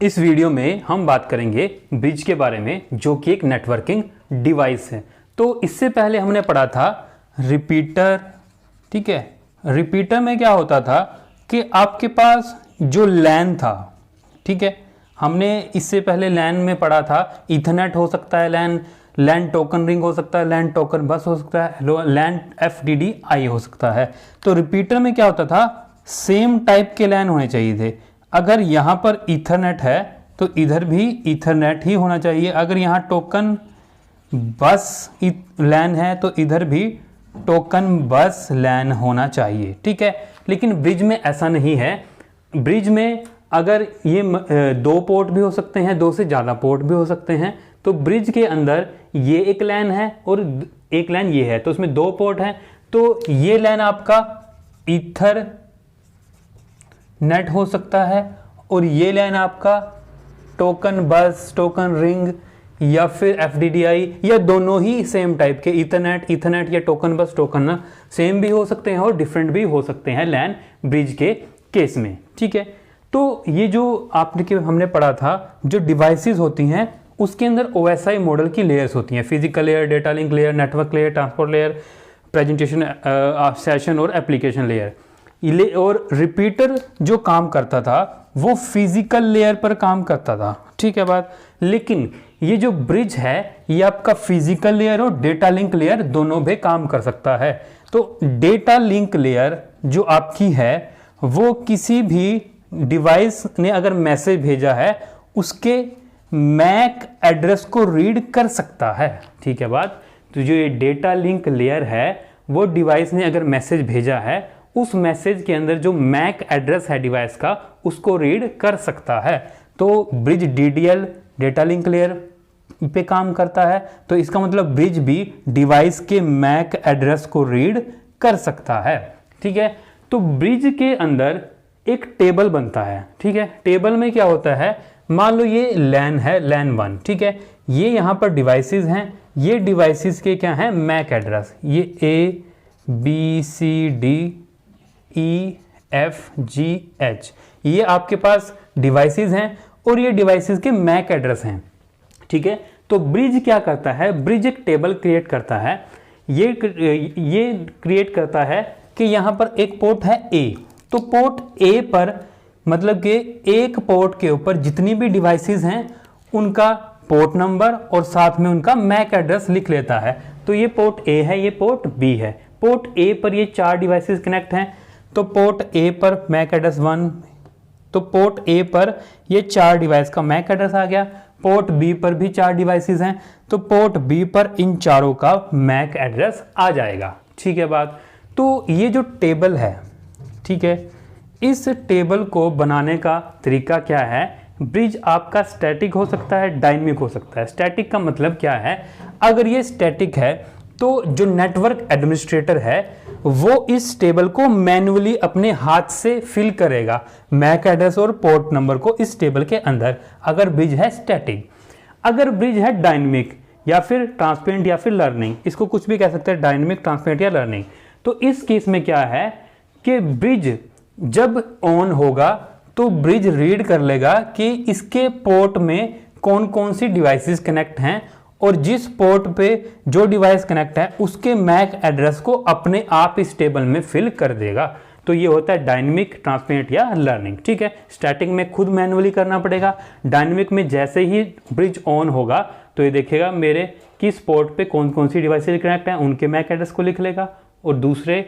इस वीडियो में हम बात करेंगे ब्रिज के बारे में, जो कि एक नेटवर्किंग डिवाइस है। तो इससे पहले हमने पढ़ा था रिपीटर। ठीक है, रिपीटर में क्या होता था कि आपके पास जो लैन था, ठीक है, हमने इससे पहले लैन में पढ़ा था इथरनेट हो सकता है, लैन टोकन रिंग हो सकता है, लैन टोकन बस हो सकता है, लैन FDDI हो सकता है। तो रिपीटर में क्या होता था, सेम टाइप के लैन होने चाहिए थे। अगर यहाँ पर ईथरनेट है तो इधर भी ईथरनेट ही होना चाहिए। अगर यहाँ टोकन बस लैन है तो इधर भी टोकन बस लैन होना चाहिए। ठीक है, लेकिन ब्रिज में ऐसा नहीं है। ब्रिज में अगर ये 2 पोर्ट भी हो सकते हैं, 2 से ज़्यादा पोर्ट भी हो सकते हैं। तो ब्रिज के अंदर ये एक लैन है और एक लैन ये है, तो उसमें 2 पोर्ट हैं। तो ये लैन आपका ईथर नेट हो सकता है और ये लैन आपका टोकन बस, टोकन रिंग या फिर FDDI, या दोनों ही सेम टाइप के इथरनेट या टोकन बस, टोकन सेम भी हो सकते हैं और डिफरेंट भी हो सकते हैं लैन ब्रिज के केस में। ठीक है, तो ये जो हमने पढ़ा था, जो डिवाइसेस होती हैं उसके अंदर OSI मॉडल की लेयर्स होती हैं, physical layer, data link layer, network layer, transport layer, presentation session और एप्लीकेशन लेयर। और रिपीटर जो काम करता था वो फिजिकल लेयर पर काम करता था। ठीक है बात, लेकिन ये जो ब्रिज है ये आपका फिजिकल लेयर और डेटा लिंक लेयर दोनों भी काम कर सकता है। तो डेटा लिंक लेयर जो आपकी है वो किसी भी डिवाइस ने अगर मैसेज भेजा है उसके मैक एड्रेस को रीड कर सकता है। ठीक है बात, तो जो ये डेटा लिंक लेयर है वो डिवाइस ने अगर मैसेज भेजा है उस मैसेज के अंदर जो मैक एड्रेस है डिवाइस का उसको रीड कर सकता है। तो bridge DDL data link layer पे काम करता है, तो इसका मतलब ब्रिज भी डिवाइस के मैक एड्रेस को रीड कर सकता है। ठीक है, तो ब्रिज के अंदर एक टेबल बनता है। ठीक है, टेबल में क्या होता है, मान लो ये लैन है, लैन 1। ठीक है, ये यहाँ पर डिवाइसेस हैं, ये डिवाइसेस के क्या हैं, मैक एड्रेस, ये ABCDEFGH, ये आपके पास डिवाइसेस हैं और ये डिवाइसेस के मैक एड्रेस हैं। ठीक है, तो ब्रिज क्या करता है, ब्रिज एक टेबल क्रिएट करता है। ये क्रिएट करता है कि यहाँ पर एक पोर्ट है A, तो पोर्ट A पर मतलब कि एक पोर्ट के ऊपर जितनी भी डिवाइसेस हैं उनका पोर्ट नंबर और साथ में उनका मैक एड्रेस लिख लेता है। तो ये पोर्ट A है, ये पोर्ट B है। पोर्ट A पर ये 4 डिवाइसेस कनेक्ट हैं, तो पोर्ट A पर मैक एड्रेस 1, तो पोर्ट A पर ये 4 डिवाइस का मैक एड्रेस आ गया। पोर्ट B पर भी 4 डिवाइसेस हैं, तो पोर्ट B पर इन चारों का मैक एड्रेस आ जाएगा। ठीक है बात, तो ये जो टेबल है, ठीक है, इस टेबल को बनाने का तरीका क्या है, ब्रिज आपका स्टैटिक हो सकता है, डायनेमिक हो सकता है। स्टैटिक का मतलब क्या है, अगर ये स्टैटिक है तो जो नेटवर्क एडमिनिस्ट्रेटर है वो इस टेबल को मैन्युअली अपने हाथ से फिल करेगा, मैक एड्रेस और पोर्ट नंबर को इस टेबल के अंदर, अगर ब्रिज है स्टैटिक। अगर ब्रिज है डायनेमिक या फिर ट्रांसपेरेंट या फिर लर्निंग, इसको कुछ भी कह सकते हैं, डायनेमिक, ट्रांसपेरेंट या लर्निंग, तो इस केस में क्या है कि ब्रिज जब ऑन होगा तो ब्रिज रीड कर लेगा कि इसके पोर्ट में कौन कौन सी डिवाइसेस कनेक्ट हैं और जिस पोर्ट पे जो डिवाइस कनेक्ट है उसके मैक एड्रेस को अपने आप इस टेबल में फिल कर देगा। तो ये होता है डायनेमिक, ट्रांसपेरेंट या लर्निंग। ठीक है, स्टैटिक में खुद मैन्युअली करना पड़ेगा। डायनेमिक में जैसे ही ब्रिज ऑन होगा तो ये देखेगा मेरे किस पोर्ट पे कौन कौन सी डिवाइसेस कनेक्ट हैं, उनके मैक एड्रेस को लिख लेगा और दूसरे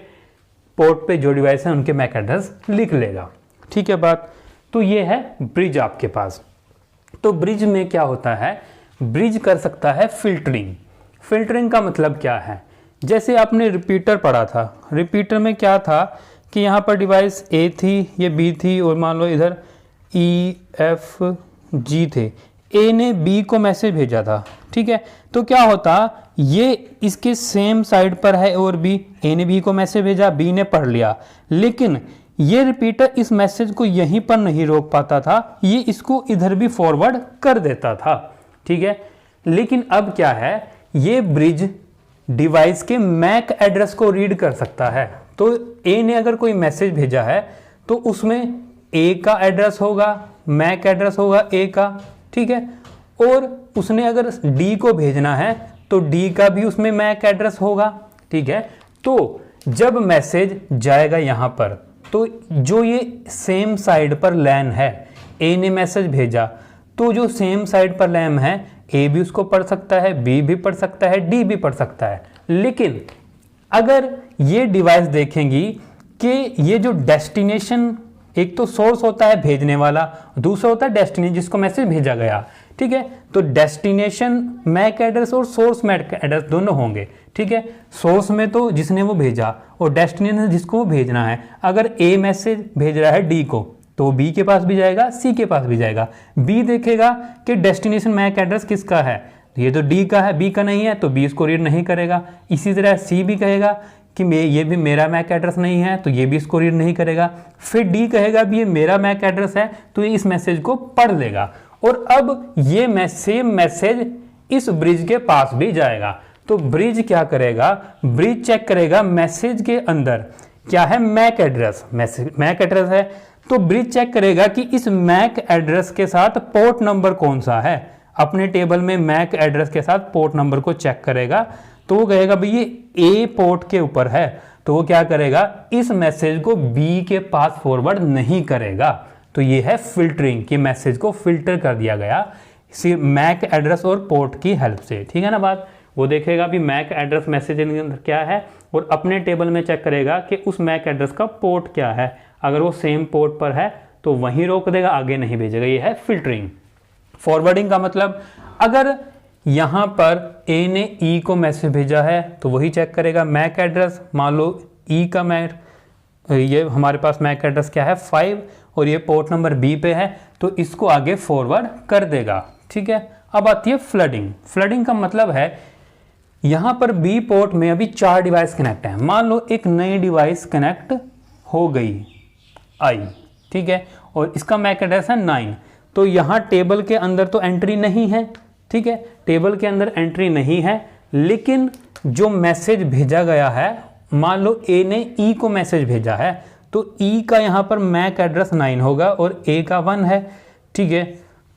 पोर्ट पे जो डिवाइस है उनके मैक एड्रेस लिख लेगा। ठीक है बात, तो ये है ब्रिज आपके पास। तो ब्रिज में क्या होता है, ब्रिज कर सकता है फिल्टरिंग। फिल्टरिंग का मतलब क्या है, जैसे आपने रिपीटर पढ़ा था, रिपीटर में क्या था कि यहाँ पर डिवाइस A थी, ये B थी और मान लो इधर EFG थे। A ने B को मैसेज भेजा था। ठीक है, तो क्या होता, ये इसके सेम साइड पर है और B, A ने B को मैसेज भेजा, B ने पढ़ लिया, लेकिन ये रिपीटर इस मैसेज को यहीं पर नहीं रोक पाता था, ये इसको इधर भी फॉरवर्ड कर देता था। ठीक है, लेकिन अब क्या है, ये ब्रिज डिवाइस के मैक एड्रेस को रीड कर सकता है। तो A ने अगर कोई मैसेज भेजा है तो उसमें A का एड्रेस होगा, मैक एड्रेस होगा ए का, ठीक है, और उसने अगर डी को भेजना है तो डी का भी उसमें मैक एड्रेस होगा, ठीक है। तो जब मैसेज जाएगा यहाँ पर, तो जो ये सेम साइड पर लैन है, ए ने मैसेज भेजा, तो जो सेम साइड पर लैन है, ए भी उसको पढ़ सकता है, बी भी पढ़ सकता है, डी भी पढ़ सकता है। लेकिन अगर ये डिवाइस देखेंगी कि ये जो डेस्टिनेशन, एक तो सोर्स होता है भेजने वाला, दूसरा होता है डेस्टिनेशन जिसको मैसेज भेजा गया, ठीक है। तो डेस्टिनेशन मैक एड्रेस और सोर्स मैक एड्रेस दोनों होंगे, ठीक है। सोर्स में तो जिसने वो भेजा और डेस्टिनेशन जिसको वो भेजना है। अगर ए मैसेज भेज रहा है डी को तो बी के पास भी जाएगा, सी के पास भी जाएगा। बी देखेगा कि डेस्टिनेशन मैक एड्रेस किसका है, ये तो डी का है, बी का नहीं है, तो बी इसको रीड नहीं करेगा। इसी तरह सी भी कहेगा कि ये भी मेरा मैक एड्रेस नहीं है, तो ये भी इसको रीड नहीं करेगा। फिर डी कहेगा भी ये मेरा मैक एड्रेस है, तो ये इस मैसेज को पढ़ लेगा। और अब ये सेम मैसेज इस ब्रिज के पास भी जाएगा। तो ब्रिज क्या करेगा, ब्रिज चेक करेगा मैसेज के अंदर क्या है, मैक एड्रेस, मैक एड्रेस है, तो ब्रिज चेक करेगा कि इस मैक एड्रेस के साथ पोर्ट नंबर कौन सा है। अपने टेबल में मैक एड्रेस के साथ पोर्ट नंबर को चेक करेगा, तो वो कहेगा भाई ये ए पोर्ट के ऊपर है, तो वो क्या करेगा, इस मैसेज को बी के पास फॉरवर्ड नहीं करेगा। तो ये है फिल्टरिंग, कि मैसेज को फिल्टर कर दिया गया सिर्फ मैक एड्रेस और पोर्ट की हेल्प से, ठीक है ना बात। वो देखेगा भी मैक एड्रेस मैसेज के अंदर क्या है और अपने टेबल में चेक करेगा कि उस मैक एड्रेस का पोर्ट क्या है। अगर वो सेम पोर्ट पर है तो वहीं रोक देगा, आगे नहीं भेजेगा। ये है फिल्टरिंग। फॉरवर्डिंग का मतलब, अगर यहाँ पर ए ने ई को मैसेज भेजा है तो वही चेक करेगा मैक एड्रेस। मान लो ई का मैक, ये हमारे पास मैक एड्रेस क्या है 5 और ये पोर्ट नंबर बी पे है, तो इसको आगे फॉरवर्ड कर देगा, ठीक है। अब आती है फ्लडिंग। फ्लडिंग का मतलब है यहाँ पर बी पोर्ट में अभी 4 डिवाइस कनेक्ट है। मान लो एक नई डिवाइस कनेक्ट हो गई आई, ठीक है, और इसका मैक एड्रेस है 9, तो यहाँ टेबल के अंदर तो एंट्री नहीं है, ठीक है, टेबल के अंदर एंट्री नहीं है। लेकिन जो मैसेज भेजा गया है, मान लो ए ने ई को मैसेज भेजा है, तो ई का यहाँ पर मैक एड्रेस 9 होगा और ए का 1 है, ठीक है।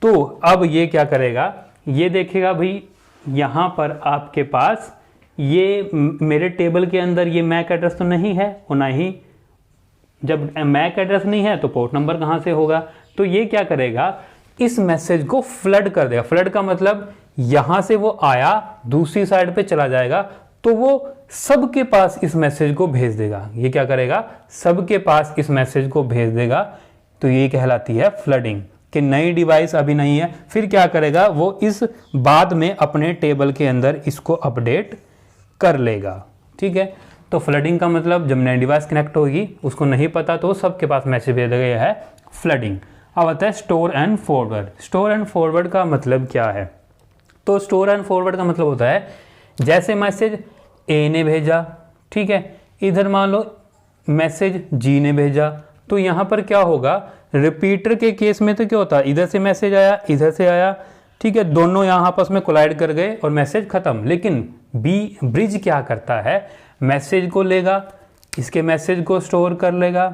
तो अब ये क्या करेगा, ये देखेगा भाई यहाँ पर आपके पास ये मेरे टेबल के अंदर ये मैक एड्रेस तो नहीं है, और ना ही जब मैक एड्रेस नहीं है तो पोर्ट नंबर कहाँ से होगा। तो ये क्या करेगा, इस मैसेज को फ्लड कर देगा। फ्लड का मतलब यहाँ से वो आया, दूसरी साइड पे चला जाएगा, तो वो सबके पास इस मैसेज को भेज देगा। ये क्या करेगा, सबके पास इस मैसेज को भेज देगा। तो ये कहलाती है फ्लडिंग, कि नई डिवाइस अभी नहीं है, फिर क्या करेगा, वो इस बाद में अपने टेबल के अंदर इसको अपडेट कर लेगा, ठीक है। तो फ्लडिंग का मतलब जब नई डिवाइस कनेक्ट होगी, उसको नहीं पता तो सबके पास मैसेज भेज देगा, यह है फ्लडिंग। अब आता है store and forward. Store and forward का मतलब क्या है, तो स्टोर एंड फॉरवर्ड का मतलब होता है जैसे मैसेज ए ने भेजा, ठीक है, इधर मान लो मैसेज जी ने भेजा, तो यहाँ पर क्या होगा, रिपीटर के केस में तो क्या होता है, इधर से मैसेज आया, इधर से आया, ठीक है, दोनों यहाँ आपस में कोलाइड कर गए और मैसेज खत्म। लेकिन ब्रिज क्या करता है, मैसेज को लेगा, इसके मैसेज को स्टोर कर लेगा,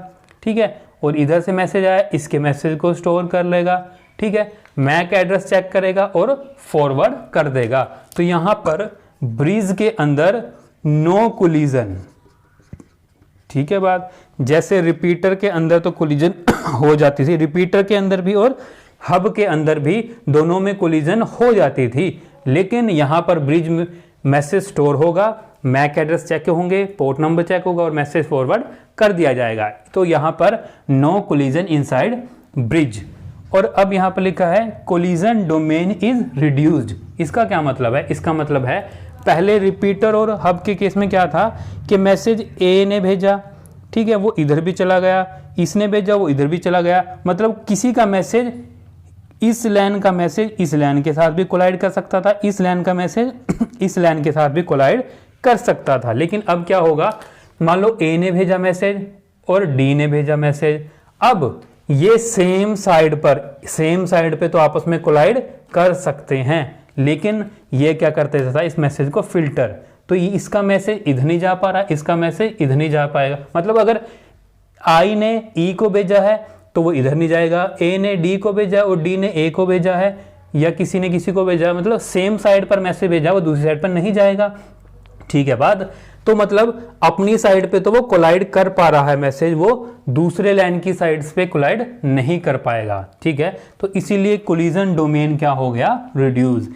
ठीक है, और इधर से मैसेज आया, इसके मैसेज को स्टोर कर लेगा, ठीक है, मैक एड्रेस चेक करेगा और फॉरवर्ड कर देगा। तो यहाँ पर ब्रिज के अंदर नो कोलिजन, ठीक है बात। जैसे रिपीटर के अंदर तो कोलिजन हो जाती थी, रिपीटर के अंदर भी और हब के अंदर भी दोनों में कोलिजन हो जाती थी, लेकिन यहाँ पर ब्रिज में मैसेज स्टोर होगा, मैक एड्रेस चेक होंगे, पोर्ट नंबर चेक होगा और मैसेज फॉरवर्ड कर दिया जाएगा। तो यहाँ पर नो कोलिजन इनसाइड ब्रिज। और अब यहाँ पर लिखा है कोलिजन डोमेन इज रिड्यूस्ड। इसका क्या मतलब है, इसका मतलब है पहले रिपीटर और हब के केस में क्या था कि मैसेज ए ने भेजा, ठीक है, वो इधर भी चला गया, इसने भेजा वो इधर भी चला गया, मतलब किसी का मैसेज, इस लाइन का मैसेज इस लाइन के साथ भी कोलाइड कर सकता था, इस लाइन का मैसेज इस लाइन के साथ भी कोलाइड कर सकता था। लेकिन अब क्या होगा, मान लो ए ने भेजा मैसेज और डी ने भेजा मैसेज, अब ये सेम साइड पे तो आपस में कोलाइड कर सकते हैं, लेकिन ये क्या करते था, इस मैसेज को फिल्टर। तो ये इसका मैसेज इधर नहीं जा पा रहा, इसका मैसेज इधर नहीं जा पाएगा। मतलब अगर आई ने ई को भेजा है तो वो इधर नहीं जाएगा। ए ने डी को भेजा और डी ने ए को भेजा है, या किसी ने किसी को भेजा, मतलब सेम साइड पर मैसेज भेजा, वो दूसरी साइड पर नहीं जाएगा। ठीक है बात, तो मतलब अपनी साइड पे तो वो कोलाइड कर पा रहा है मैसेज, वो दूसरे लाइन की साइड्स पे कोलाइड नहीं कर पाएगा। ठीक है, तो इसीलिए कोलिजन डोमेन क्या हो गया, रिड्यूस।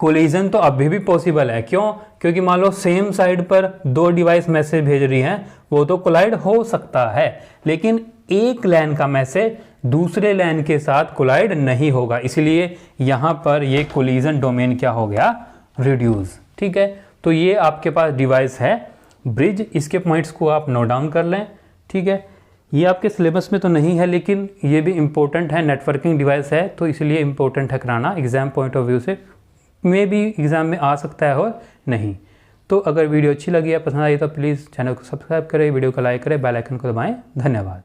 कोलिजन तो अभी भी पॉसिबल है, क्यों? क्योंकि मान लो सेम साइड पर दो डिवाइस मैसेज भेज रही हैं, वो तो कोलाइड हो सकता है, लेकिन एक लाइन का मैसेज दूसरे लाइन के साथ कोलाइड नहीं होगा, इसलिए यहां पर ये कोलिजन डोमेन क्या हो गया, रिड्यूस। ठीक है, तो ये आपके पास डिवाइस है ब्रिज, इसके पॉइंट्स को आप नोट डाउन कर लें। ठीक है, ये आपके सिलेबस में तो नहीं है, लेकिन ये भी इंपॉर्टेंट है, नेटवर्किंग डिवाइस है, तो इसलिए इंपॉर्टेंट है कराना एग्जाम पॉइंट ऑफ व्यू से, में भी एग्जाम में आ सकता है और नहीं। तो अगर वीडियो अच्छी लगी है, पसंद आई, तो प्लीज़ चैनल को सब्सक्राइब करें, वीडियो को लाइक करें, बेल आइकन को दबाएं। धन्यवाद।